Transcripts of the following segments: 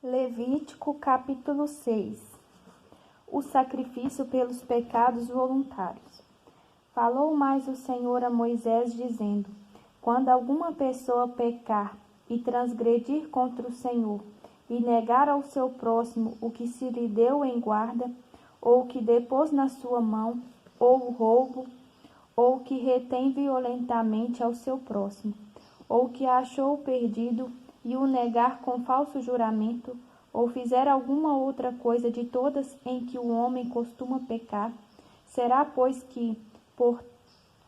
Levítico capítulo 6. O sacrifício pelos pecados voluntários. Falou mais o Senhor a Moisés, dizendo: Quando alguma pessoa pecar e transgredir contra o Senhor, e negar ao seu próximo o que se lhe deu em guarda, ou o que depôs na sua mão, ou o roubo, ou o que retém violentamente ao seu próximo, ou o que achou perdido, e o negar com falso juramento, ou fizer alguma outra coisa de todas em que o homem costuma pecar, será, pois, que, por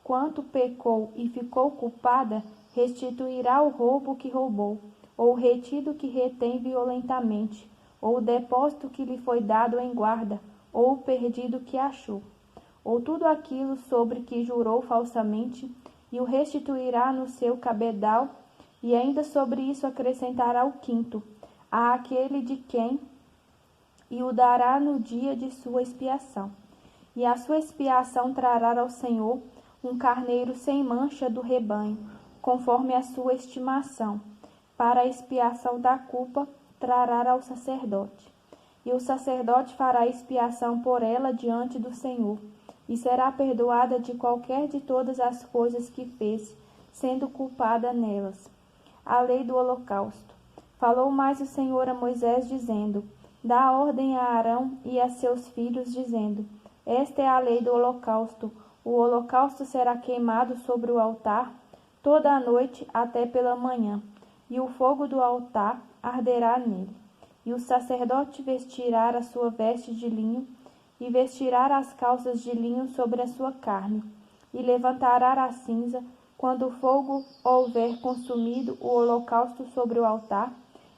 quanto pecou e ficou culpada, restituirá o roubo que roubou, ou o retido que retém violentamente, ou o depósito que lhe foi dado em guarda, ou o perdido que achou, ou tudo aquilo sobre que jurou falsamente, e o restituirá no seu cabedal, e ainda sobre isso acrescentará o quinto, àquele de quem, e o dará no dia de sua expiação. E a sua expiação trará ao Senhor um carneiro sem mancha do rebanho, conforme a sua estimação. Para a expiação da culpa, trará ao sacerdote. E o sacerdote fará expiação por ela diante do Senhor, e será perdoada de qualquer de todas as coisas que fez, sendo culpada nelas. A lei do holocausto. Falou mais o Senhor a Moisés, dizendo: Dá ordem a Arão e a seus filhos, dizendo: Esta é a lei do holocausto. O holocausto será queimado sobre o altar toda a noite até pela manhã, e o fogo do altar arderá nele. E o sacerdote vestirá a sua veste de linho, e vestirá as calças de linho sobre a sua carne, e levantará a cinza, quando o fogo houver consumido o holocausto sobre o altar,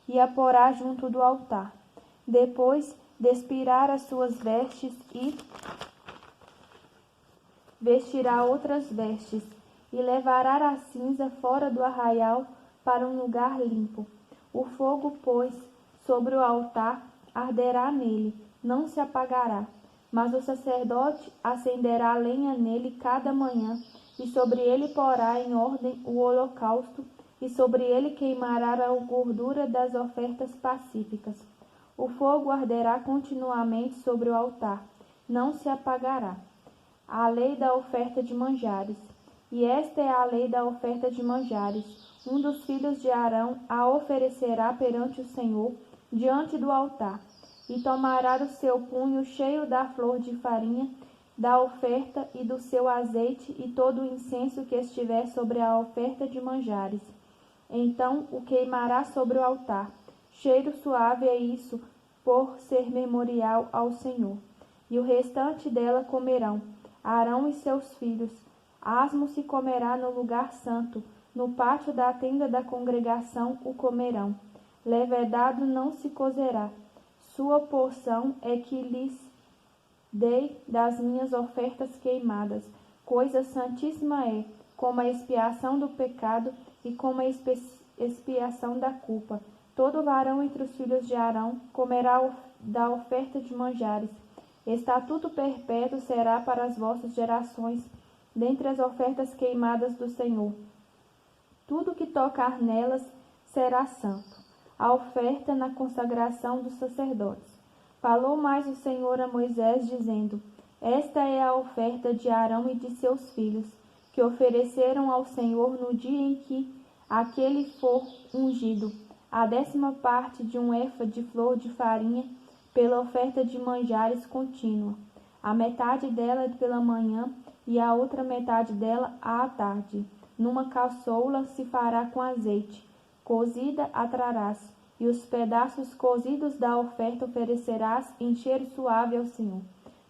e a porá junto do altar. Depois despirá as suas vestes e vestirá outras vestes, e levará a cinza fora do arraial para um lugar limpo. O fogo, pois, sobre o altar arderá nele, não se apagará. Mas o sacerdote acenderá lenha nele cada manhã, e sobre ele porá em ordem o holocausto, e sobre ele queimará a gordura das ofertas pacíficas. O fogo arderá continuamente sobre o altar, não se apagará. A lei da oferta de manjares. E esta é a lei da oferta de manjares. Um dos filhos de Arão a oferecerá perante o Senhor, diante do altar, e tomará o seu punho cheio da flor de farinha, da oferta e do seu azeite e todo o incenso que estiver sobre a oferta de manjares. Então o queimará sobre o altar. Cheiro suave é isso, por ser memorial ao Senhor. E o restante dela comerão Arão e seus filhos. Asmo se comerá no lugar santo, no pátio da tenda da congregação o comerão. Levedado não se cozerá. Sua porção é que lhes dei das minhas ofertas queimadas. Coisa santíssima é, como a expiação do pecado e como a expiação da culpa. Todo varão entre os filhos de Arão comerá da oferta de manjares. Estatuto perpétuo será para as vossas gerações, dentre as ofertas queimadas do Senhor. Tudo que tocar nelas será santo. A oferta na consagração dos sacerdotes. Falou mais o Senhor a Moisés, dizendo: Esta é a oferta de Arão e de seus filhos, que ofereceram ao Senhor no dia em que aquele for ungido, a 10ª parte de um efa de flor de farinha, pela oferta de manjares contínua, a metade dela pela manhã e a outra metade dela à tarde. Numa caçoula se fará com azeite, cozida a trarás, e os pedaços cozidos da oferta oferecerás em cheiro suave ao Senhor.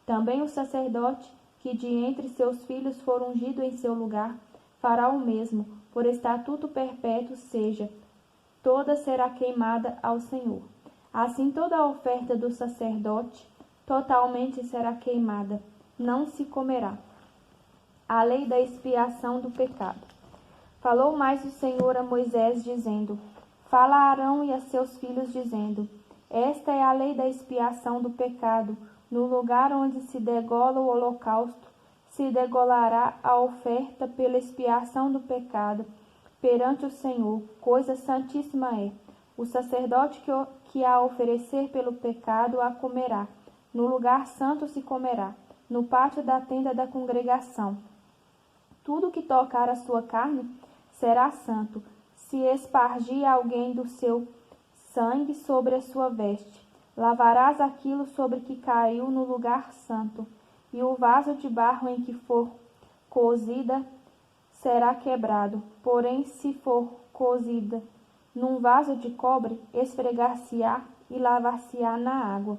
Também o sacerdote, que de entre seus filhos for ungido em seu lugar, fará o mesmo, por estatuto perpétuo seja, toda será queimada ao Senhor. Assim toda a oferta do sacerdote totalmente será queimada, não se comerá. A lei da expiação do pecado. Falou mais o Senhor a Moisés, dizendo: Fala a Arão e a seus filhos, dizendo: Esta é a lei da expiação do pecado. No lugar onde se degola o holocausto, se degolará a oferta pela expiação do pecado perante o Senhor. Coisa santíssima é. O sacerdote que a oferecer pelo pecado a comerá. No lugar santo se comerá, no pátio da tenda da congregação. Tudo que tocar a sua carne será santo. Se espargir alguém do seu sangue sobre a sua veste, lavarás aquilo sobre que caiu no lugar santo, e o vaso de barro em que for cozida será quebrado. Porém, se for cozida num vaso de cobre, esfregar-se-á e lavar-se-á na água.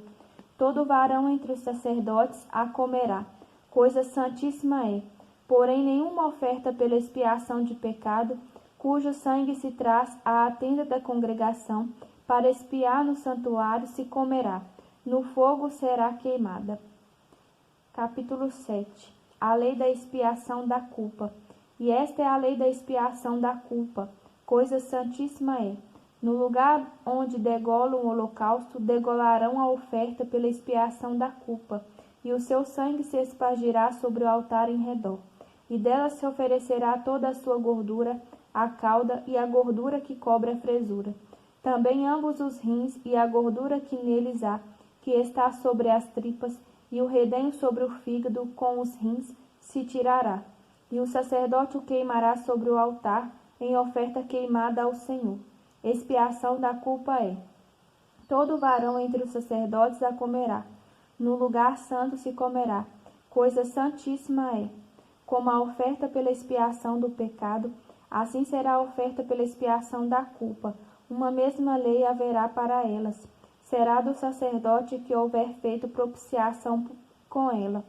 Todo varão entre os sacerdotes a comerá, coisa santíssima é. Porém, nenhuma oferta pela expiação de pecado, cujo sangue se traz à tenda da congregação, para expiar no santuário, se comerá. No fogo será queimada. Capítulo 7. A lei da expiação da culpa. E esta é a lei da expiação da culpa. Coisa santíssima é. No lugar onde degolam o holocausto, degolarão a oferta pela expiação da culpa, e o seu sangue se espargirá sobre o altar em redor. E dela se oferecerá toda a sua gordura, a cauda e a gordura que cobre a fresura. Também ambos os rins e a gordura que neles há, que está sobre as tripas, e o redenho sobre o fígado com os rins se tirará. E o sacerdote o queimará sobre o altar, em oferta queimada ao Senhor. Expiação da culpa é. Todo varão entre os sacerdotes a comerá. No lugar santo se comerá. Coisa santíssima é. Como a oferta pela expiação do pecado, assim será a oferta pela expiação da culpa. Uma mesma lei haverá para elas. Será do sacerdote que houver feito propiciação com ela.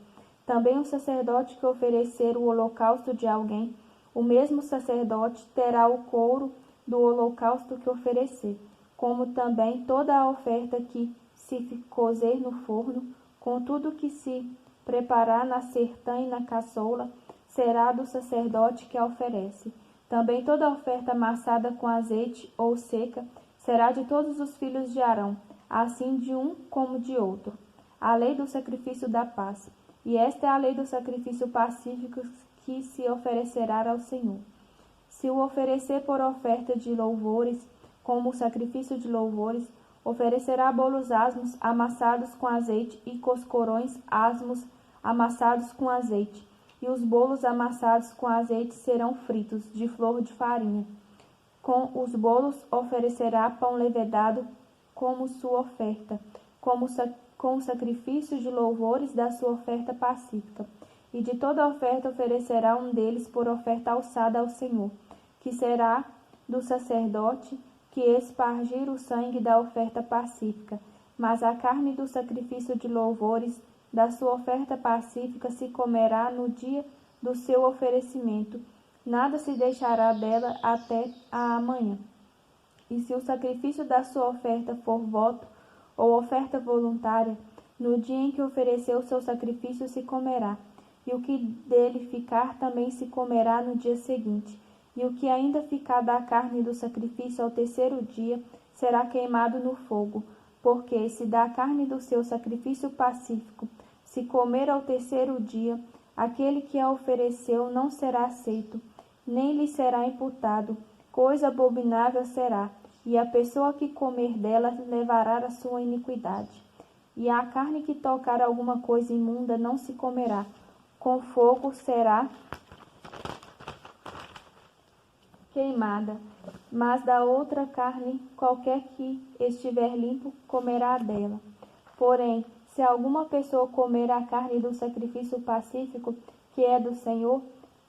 Também o sacerdote que oferecer o holocausto de alguém, o mesmo sacerdote terá o couro do holocausto que oferecer, como também toda a oferta que se cozer no forno, com tudo que se preparar na sertã e na caçoula, será do sacerdote que a oferece. Também toda oferta amassada com azeite ou seca será de todos os filhos de Arão, assim de um como de outro. A lei do sacrifício da paz. E esta é a lei do sacrifício pacífico que se oferecerá ao Senhor. Se o oferecer por oferta de louvores, como sacrifício de louvores, oferecerá bolos asmos amassados com azeite e coscorões asmos amassados com azeite. E os bolos amassados com azeite serão fritos, de flor de farinha. Com os bolos oferecerá pão levedado como sua oferta, com o sacrifício de louvores da sua oferta pacífica. E de toda oferta oferecerá um deles por oferta alçada ao Senhor, que será do sacerdote que espargir o sangue da oferta pacífica. Mas a carne do sacrifício de louvores da sua oferta pacífica se comerá no dia do seu oferecimento. Nada se deixará dela até a amanhã. E se o sacrifício da sua oferta for voto ou oferta voluntária, no dia em que ofereceu o seu sacrifício se comerá, e o que dele ficar também se comerá no dia seguinte. E o que ainda ficar da carne do sacrifício ao terceiro dia será queimado no fogo, porque se da carne do seu sacrifício pacífico se comer ao terceiro dia, aquele que a ofereceu não será aceito, nem lhe será imputado, coisa abominável será, e a pessoa que comer dela levará a sua iniquidade. E a carne que tocar alguma coisa imunda não se comerá, com fogo será queimada, mas da outra carne, qualquer que estiver limpo, comerá dela. Porém, se alguma pessoa comer a carne do sacrifício pacífico, que é do Senhor,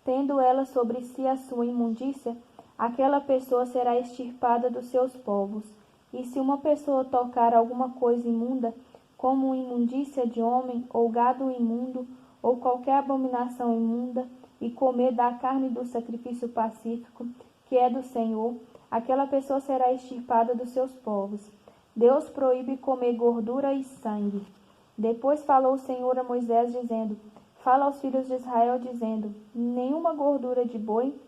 tendo ela sobre si a sua imundícia, aquela pessoa será extirpada dos seus povos. E se uma pessoa tocar alguma coisa imunda, como imundícia de homem, ou gado imundo, ou qualquer abominação imunda, e comer da carne do sacrifício pacífico, que é do Senhor, aquela pessoa será extirpada dos seus povos. Deus proíbe comer gordura e sangue. Depois falou o Senhor a Moisés, dizendo: Fala aos filhos de Israel, dizendo: Nenhuma gordura de boi,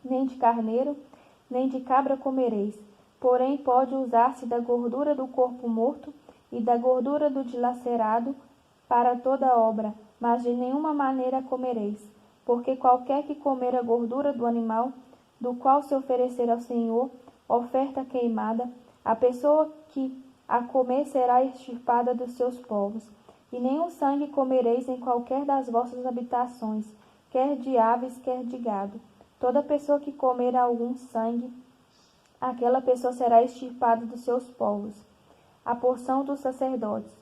nem de carneiro, nem de cabra comereis. Porém, pode usar-se da gordura do corpo morto e da gordura do dilacerado para toda obra, mas de nenhuma maneira comereis. Porque qualquer que comer a gordura do animal, do qual se oferecer ao Senhor oferta queimada, a pessoa que a comer será extirpada dos seus povos. E nenhum sangue comereis em qualquer das vossas habitações, quer de aves, quer de gado. Toda pessoa que comer algum sangue, aquela pessoa será extirpada dos seus povos. A porção dos sacerdotes.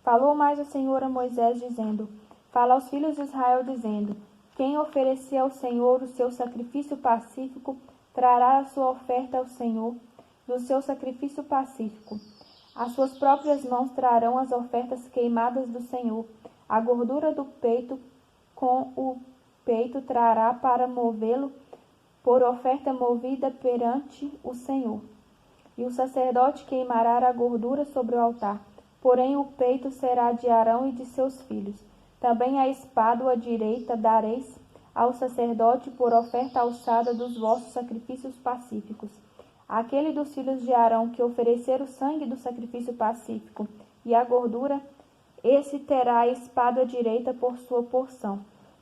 Falou mais o Senhor a Moisés, dizendo: Fala aos filhos de Israel, dizendo: Quem oferecer ao Senhor o seu sacrifício pacífico, trará a sua oferta ao Senhor do seu sacrifício pacífico. As suas próprias mãos trarão as ofertas queimadas do Senhor. A gordura do peito com o peito trará para movê-lo por oferta movida perante o Senhor. E o sacerdote queimará a gordura sobre o altar. Porém o peito será de Arão e de seus filhos. Também a espádua direita dareis ao sacerdote por oferta alçada dos vossos sacrifícios pacíficos. Aquele dos filhos de Arão que oferecer o sangue do sacrifício pacífico e a gordura, esse terá a espádua direita por sua porção,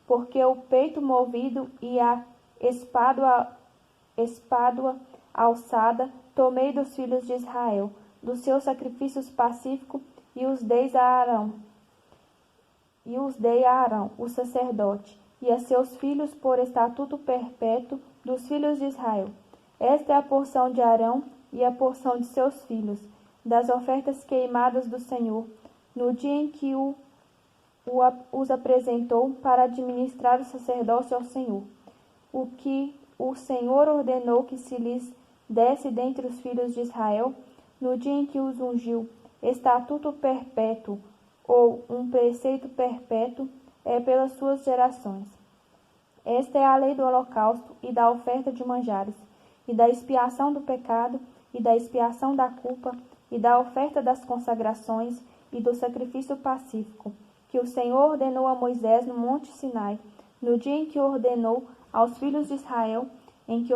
porque o peito movido e a espádua alçada tomei dos filhos de Israel, dos seus sacrifícios pacíficos, e os dei a Arão, o sacerdote, e a seus filhos por estatuto perpétuo dos filhos de Israel. Esta é a porção de Arão e a porção de seus filhos, das ofertas queimadas do Senhor, no dia em que os apresentou para administrar o sacerdócio ao Senhor. O que o Senhor ordenou que se lhes desse dentre os filhos de Israel, no dia em que os ungiu, estatuto perpétuo ou um preceito perpétuo, é pelas suas gerações. Esta é a lei do holocausto e da oferta de manjares, e da expiação do pecado, e da expiação da culpa, e da oferta das consagrações, e do sacrifício pacífico, que o Senhor ordenou a Moisés no monte Sinai, no dia em que ordenou aos filhos de Israel, em que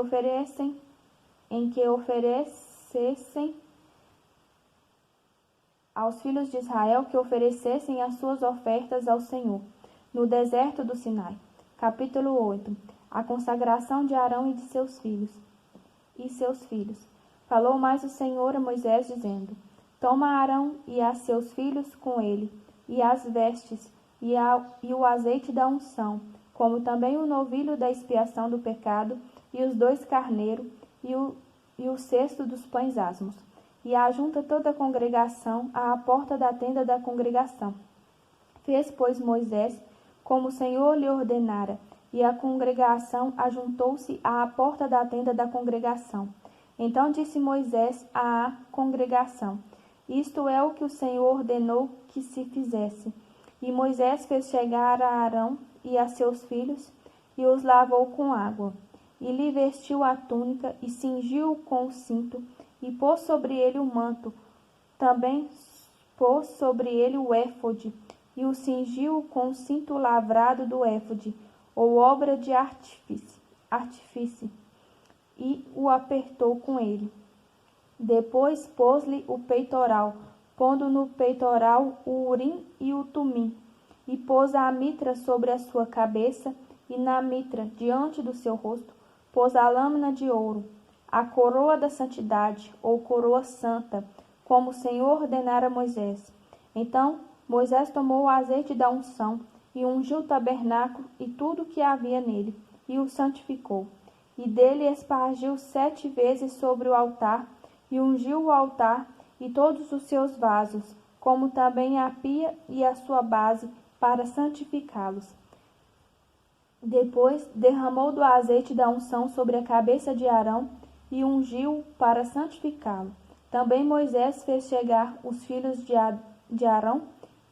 oferecessem aos filhos de Israel que oferecessem as suas ofertas ao Senhor, no deserto do Sinai. Capítulo 8. A consagração de Arão e de seus filhos. Falou mais o Senhor a Moisés, dizendo: Toma Arão e a seus filhos com ele, e as vestes, e o azeite da unção, como também o novilho da expiação do pecado, e os 2 carneiros, e o cesto dos pães asmos. E ajunta toda a congregação à porta da tenda da congregação. Fez, pois, Moisés, como o Senhor lhe ordenara, e a congregação ajuntou-se à porta da tenda da congregação. Então disse Moisés à congregação: Isto é o que o Senhor ordenou que se fizesse. E Moisés fez chegar a Arão e a seus filhos, e os lavou com água. E lhe vestiu a túnica, e cingiu-o com o cinto, e pôs sobre ele o manto. Também pôs sobre ele o éfode, e o cingiu com o cinto lavrado do éfode, ou obra de artífice, e o apertou com ele. Depois pôs-lhe o peitoral, pondo no peitoral o urim e o tumim, e pôs a mitra sobre a sua cabeça, e na mitra, diante do seu rosto, pôs a lâmina de ouro, a coroa da santidade, ou coroa santa, como o Senhor ordenara a Moisés. Então Moisés tomou o azeite da unção, e ungiu o tabernáculo e tudo o que havia nele, e o santificou. E dele espargiu 7 vezes sobre o altar, e ungiu o altar e todos os seus vasos, como também a pia e a sua base, para santificá-los. Depois derramou do azeite da unção sobre a cabeça de Arão, e ungiu para santificá-lo. Também Moisés fez chegar os filhos de Arão,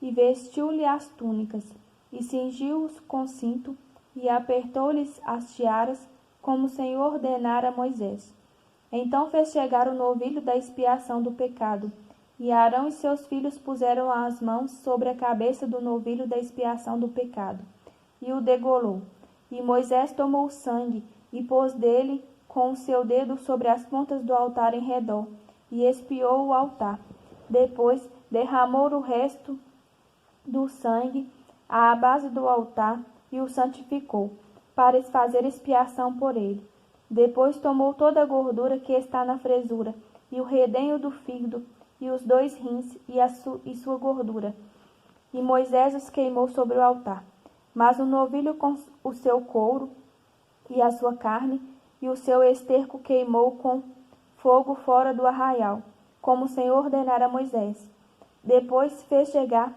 e vestiu-lhe as túnicas, e cingiu-os com cinto, e apertou-lhes as tiaras, como o Senhor ordenara a Moisés. Então fez chegar o novilho da expiação do pecado, e Arão e seus filhos puseram as mãos sobre a cabeça do novilho da expiação do pecado, e o degolou. E Moisés tomou o sangue, e pôs dele com o seu dedo sobre as pontas do altar em redor, e expiou o altar. Depois derramou o resto do sangue à base do altar, e o santificou, para fazer expiação por ele. Depois tomou toda a gordura que está na fresura, e o redenho do fígado, e os 2 rins e sua gordura. E Moisés os queimou sobre o altar. Mas o novilho com o seu couro e a sua carne e o seu esterco queimou com fogo fora do arraial, como o Senhor ordenara a Moisés. Depois fez chegar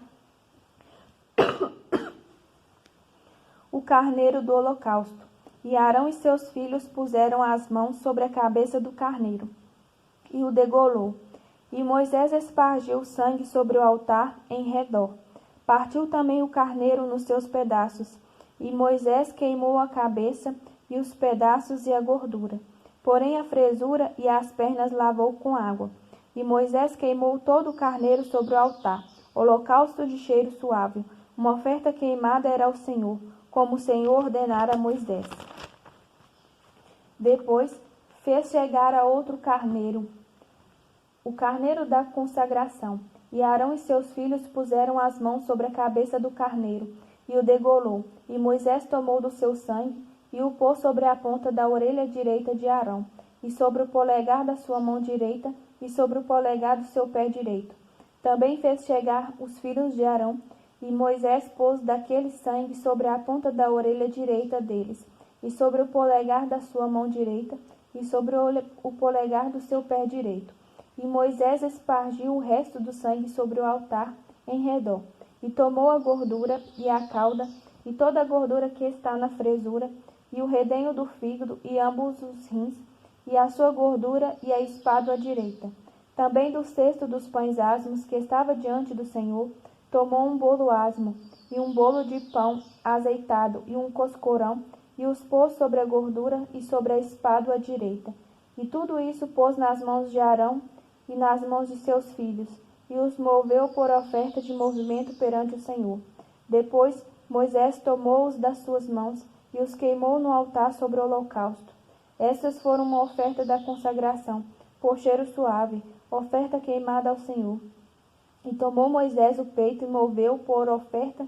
o carneiro do holocausto, e Arão e seus filhos puseram as mãos sobre a cabeça do carneiro, e o degolou. E Moisés espargiu o sangue sobre o altar em redor. Partiu também o carneiro nos seus pedaços, e Moisés queimou a cabeça e os pedaços e a gordura. Porém a fresura e as pernas lavou com água. E Moisés queimou todo o carneiro sobre o altar, holocausto de cheiro suave. Uma oferta queimada era ao Senhor, como o Senhor ordenara a Moisés. Depois fez chegar a outro carneiro, o carneiro da consagração. E Arão e seus filhos puseram as mãos sobre a cabeça do carneiro, e o degolou. E Moisés tomou do seu sangue, e o pôs sobre a ponta da orelha direita de Arão, e sobre o polegar da sua mão direita, e sobre o polegar do seu pé direito. Também fez chegar os filhos de Arão, e Moisés pôs daquele sangue sobre a ponta da orelha direita deles, e sobre o polegar da sua mão direita, e sobre o polegar do seu pé direito. E Moisés espargiu o resto do sangue sobre o altar em redor, e tomou a gordura e a cauda, e toda a gordura que está na fresura, e o redenho do fígado, e ambos os rins, e a sua gordura, e a espádua direita. Também do cesto dos pães asmos que estava diante do Senhor, tomou um bolo asmo, e um bolo de pão azeitado, e um coscorão, e os pôs sobre a gordura e sobre a espádua direita. E tudo isso pôs nas mãos de Arão e nas mãos de seus filhos, e os moveu por oferta de movimento perante o Senhor. Depois Moisés tomou-os das suas mãos e os queimou no altar sobre o holocausto. Estas foram uma oferta da consagração, por cheiro suave, oferta queimada ao Senhor. E tomou Moisés o peito e moveu por oferta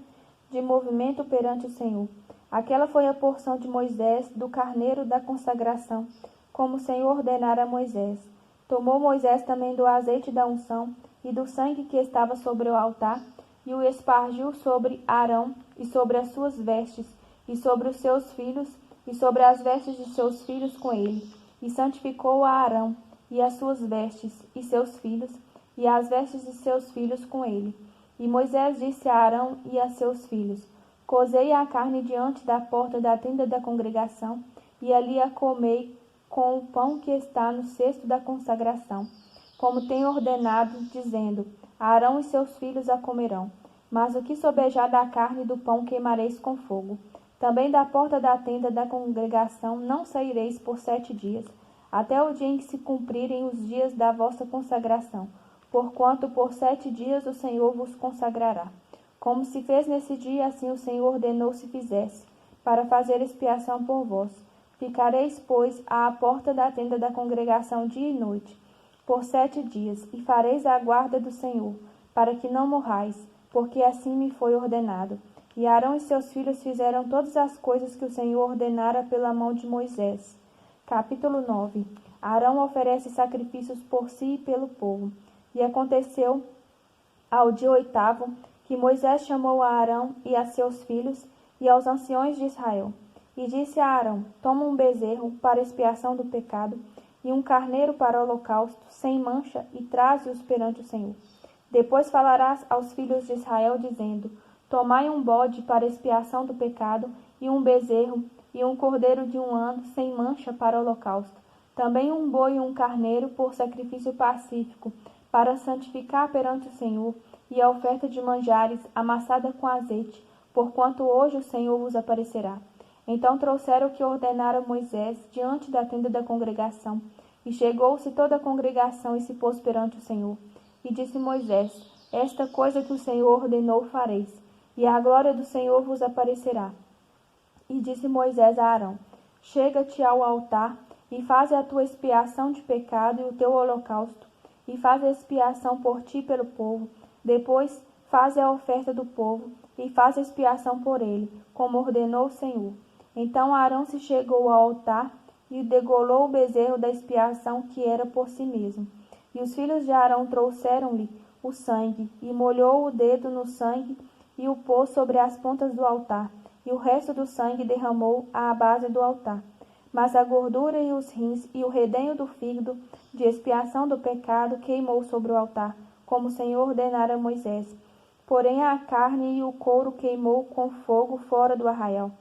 de movimento perante o Senhor. Aquela foi a porção de Moisés do carneiro da consagração, como o Senhor ordenara a Moisés. Tomou Moisés também do azeite da unção e do sangue que estava sobre o altar, e o espargiu sobre Arão e sobre as suas vestes, e sobre os seus filhos, e sobre as vestes de seus filhos com ele. E santificou a Arão, e as suas vestes, e seus filhos, e as vestes de seus filhos com ele. E Moisés disse a Arão e a seus filhos: Cozei a carne diante da porta da tenda da congregação, e ali a comei com o pão que está no cesto da consagração, como tenho ordenado, dizendo: Arão e seus filhos a comerão. Mas o que sobejar da carne e do pão queimareis com fogo. Também da porta da tenda da congregação não saireis por 7 dias, até o dia em que se cumprirem os dias da vossa consagração, porquanto por 7 dias o Senhor vos consagrará. Como se fez nesse dia, assim o Senhor ordenou se fizesse, para fazer expiação por vós. Ficareis, pois, à porta da tenda da congregação dia e noite, por 7 dias, e fareis a guarda do Senhor, para que não morrais, porque assim me foi ordenado. E Arão e seus filhos fizeram todas as coisas que o Senhor ordenara pela mão de Moisés. Capítulo 9. Arão oferece sacrifícios por si e pelo povo. E aconteceu, ao dia 8º, que Moisés chamou a Arão e a seus filhos e aos anciões de Israel. E disse a Arão: Toma um bezerro para expiação do pecado e um carneiro para o holocausto, sem mancha, e traze-os perante o Senhor. Depois falarás aos filhos de Israel, dizendo: Tomai um bode para expiação do pecado, e um bezerro, e um cordeiro de 1 ano, sem mancha, para o holocausto. Também um boi e um carneiro por sacrifício pacífico, para santificar perante o Senhor, e a oferta de manjares amassada com azeite, porquanto hoje o Senhor vos aparecerá. Então trouxeram o que ordenara Moisés diante da tenda da congregação, e chegou-se toda a congregação e se pôs perante o Senhor. E disse Moisés: Esta coisa que o Senhor ordenou fareis, e a glória do Senhor vos aparecerá. E disse Moisés a Arão: Chega-te ao altar, e faze a tua expiação de pecado e o teu holocausto, e faz a expiação por ti e pelo povo. Depois faze a oferta do povo, e faz a expiação por ele, como ordenou o Senhor. Então Arão se chegou ao altar, e degolou o bezerro da expiação que era por si mesmo. E os filhos de Arão trouxeram-lhe o sangue, e molhou o dedo no sangue, e o pôs sobre as pontas do altar, e o resto do sangue derramou à base do altar. Mas a gordura e os rins, e o redenho do fígado, de expiação do pecado, queimou sobre o altar, como o Senhor ordenara a Moisés. Porém a carne e o couro queimou com fogo fora do arraial.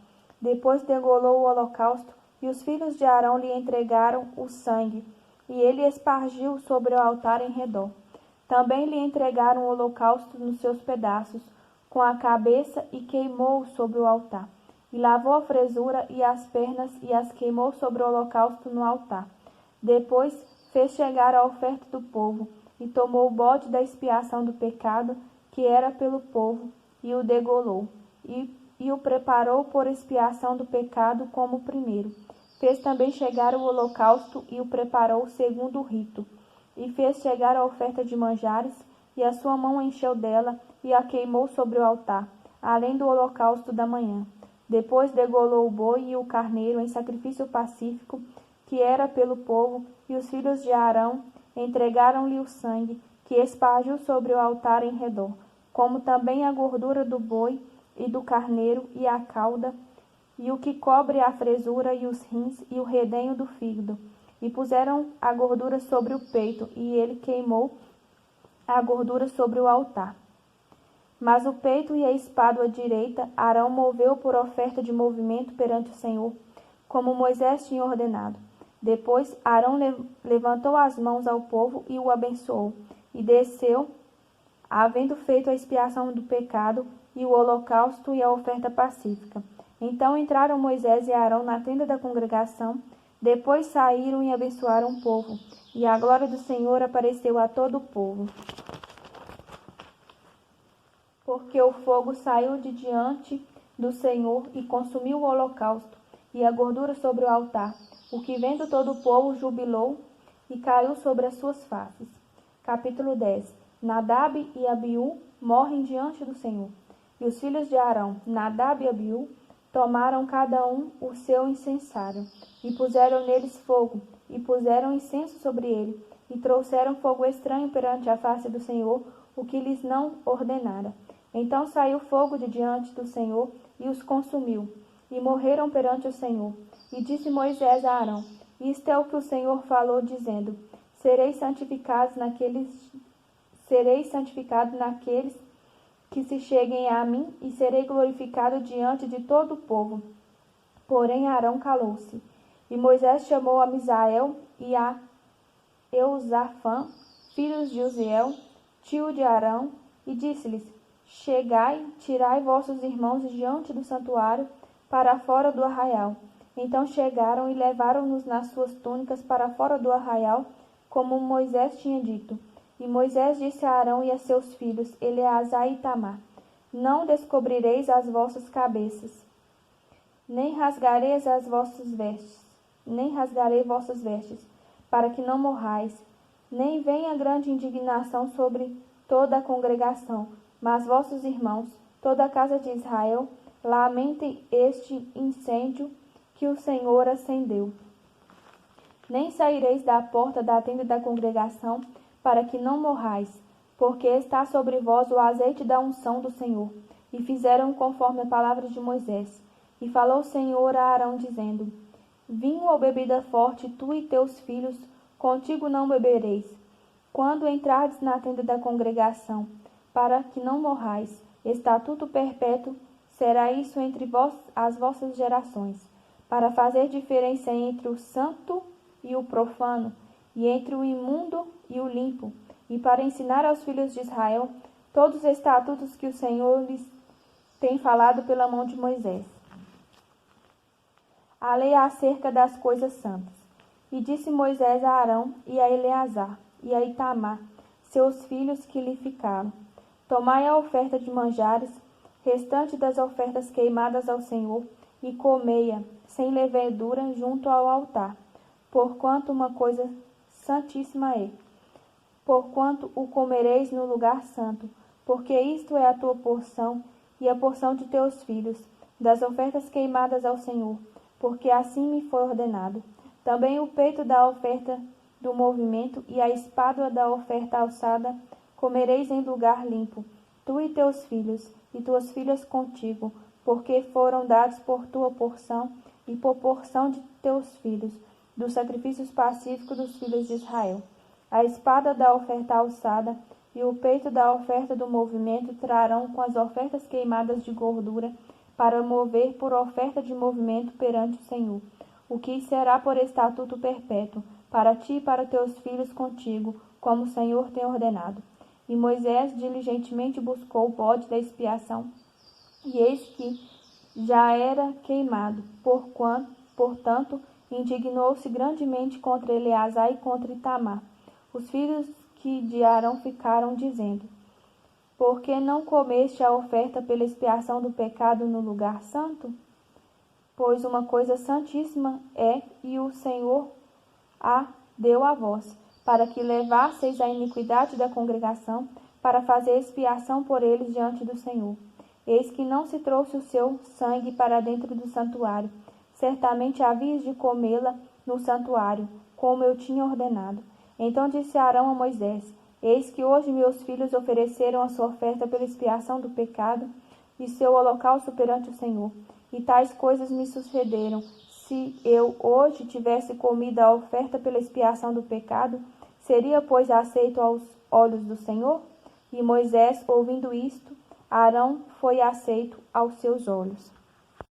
Depois degolou o holocausto, e os filhos de Arão lhe entregaram o sangue, e ele espargiu sobre o altar em redor. Também lhe entregaram o holocausto nos seus pedaços, com a cabeça, e queimou sobre o altar. E lavou a fresura e as pernas, e as queimou sobre o holocausto no altar. Depois fez chegar a oferta do povo, e tomou o bode da expiação do pecado, que era pelo povo, e o degolou, e o preparou por expiação do pecado como o primeiro. Fez também chegar o holocausto, e o preparou segundo o rito. E fez chegar a oferta de manjares, e a sua mão encheu dela, e a queimou sobre o altar, além do holocausto da manhã. Depois degolou o boi e o carneiro em sacrifício pacífico, que era pelo povo, e os filhos de Arão entregaram-lhe o sangue, que espargiu sobre o altar em redor, como também a gordura do boi e do carneiro, e a cauda, e o que cobre a fresura, e os rins, e o redenho do fígado. E puseram a gordura sobre o peito, e ele queimou a gordura sobre o altar. Mas o peito e a espádua direita Arão moveu por oferta de movimento perante o Senhor, como Moisés tinha ordenado. Depois Arão levantou as mãos ao povo e o abençoou, e desceu, havendo feito a expiação do pecado, e o holocausto e a oferta pacífica. Então entraram Moisés e Arão na tenda da congregação, depois saíram e abençoaram o povo, e a glória do Senhor apareceu a todo o povo. Porque o fogo saiu de diante do Senhor e consumiu o holocausto e a gordura sobre o altar, o que vendo todo o povo jubilou e caiu sobre as suas faces. Capítulo 10. Nadab e Abiú morrem diante do Senhor. E os filhos de Arão, Nadab e Abiú, tomaram cada um o seu incensário, e puseram neles fogo, e puseram incenso sobre ele, e trouxeram fogo estranho perante a face do Senhor, o que lhes não ordenara. Então saiu fogo de diante do Senhor, e os consumiu, e morreram perante o Senhor. E disse Moisés a Arão: Isto é o que o Senhor falou, dizendo: Sereis santificado naqueles que se cheguem a mim, e serei glorificado diante de todo o povo. Porém Arão calou-se. E Moisés chamou a Misael e a Eusafã, filhos de Uziel, tio de Arão, e disse-lhes: Chegai, tirai vossos irmãos diante do santuário, para fora do arraial. Então chegaram e levaram-nos nas suas túnicas para fora do arraial, como Moisés tinha dito. E Moisés disse a Arão e a seus filhos, Eleazar e Itamar: Não descobrireis as vossas cabeças, nem rasgareis as vossas vestes, nem rasgarei vossas vestes, para que não morrais, nem venha grande indignação sobre toda a congregação, mas vossos irmãos, toda a casa de Israel, lamentem este incêndio que o Senhor acendeu. Nem saireis da porta da tenda da congregação, para que não morrais, porque está sobre vós o azeite da unção do Senhor. E fizeram conforme a palavra de Moisés. E falou o Senhor a Arão, dizendo: Vinho ou bebida forte, tu e teus filhos, contigo não bebereis, quando entrardes na tenda da congregação, para que não morrais. Estatuto perpétuo será isso entre vós, as vossas gerações, para fazer diferença entre o santo e o profano, e entre o imundo e o limpo, e para ensinar aos filhos de Israel todos os estatutos que o Senhor lhes tem falado pela mão de Moisés. A lei acerca das coisas santas. E disse Moisés a Arão e a Eleazar e a Itamar, seus filhos que lhe ficaram: Tomai a oferta de manjares, restante das ofertas queimadas ao Senhor, e comei-a, sem levedura, junto ao altar, porquanto uma coisa santíssima é. Porquanto o comereis no lugar santo, porque isto é a tua porção e a porção de teus filhos, das ofertas queimadas ao Senhor, porque assim me foi ordenado. Também o peito da oferta do movimento e a espada da oferta alçada comereis em lugar limpo, tu e teus filhos, e tuas filhas contigo, porque foram dados por tua porção e por porção de teus filhos, dos sacrifícios pacíficos dos filhos de Israel. A espada da oferta alçada e o peito da oferta do movimento trarão com as ofertas queimadas de gordura, para mover por oferta de movimento perante o Senhor, o que será por estatuto perpétuo, para ti e para teus filhos contigo, como o Senhor tem ordenado. E Moisés diligentemente buscou o bode da expiação, e eis que já era queimado, portanto, indignou-se grandemente contra Eleazar e contra Itamar. Os filhos que de Arão ficaram, dizendo: por que não comeste a oferta pela expiação do pecado no lugar santo? Pois uma coisa santíssima é, e o Senhor a deu a vós, para que levasseis a iniquidade da congregação, para fazer expiação por eles diante do Senhor. Eis que não se trouxe o seu sangue para dentro do santuário. Certamente havias de comê-la no santuário, como eu tinha ordenado. Então disse Arão a Moisés: eis que hoje meus filhos ofereceram a sua oferta pela expiação do pecado e seu holocausto perante o Senhor. E tais coisas me sucederam. Se eu hoje tivesse comido a oferta pela expiação do pecado, seria, pois, aceito aos olhos do Senhor? E Moisés, ouvindo isto, Arão foi aceito aos seus olhos.